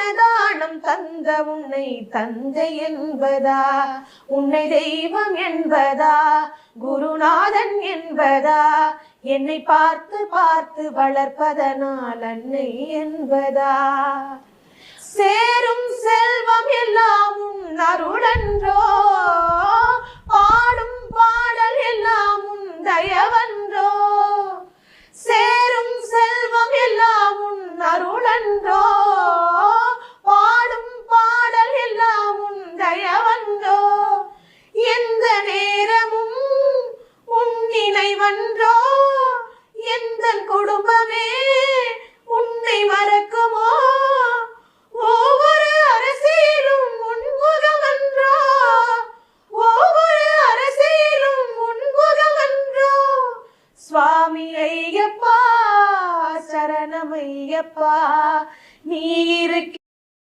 அன்னதானம் தந்த உன்னை தந்தை என்பதா, உன்னை தெய்வம் என்பதா, குருநாதன் என்பதா, என்னை பார்த்து பார்த்து வளர்ப்பதனால் அன்னை என்பதா. சேரும் செல்வம் எல்லாம் உன் அருளன்றோ, பாடும் பாடல் எல்லாம் உன் தயவன்றோ. சேரும் செல்வம் எல்லாம் உன் அருளன்றோ, பாடும் பாடல் எல்லாம் உன் தயவன்றோ. எந்த நேரமும் உன் நினைவன்றோ, எந்த குடும்பமே உன்னை மறக்குமோ. ஒவ்வொரு அரசியலும் உன்முகமன்றோ, ஒவ்வொரு அரசியலும் உன்முகமன்றோ. சுவாமி ஐயப்பா சரணமையப்பா,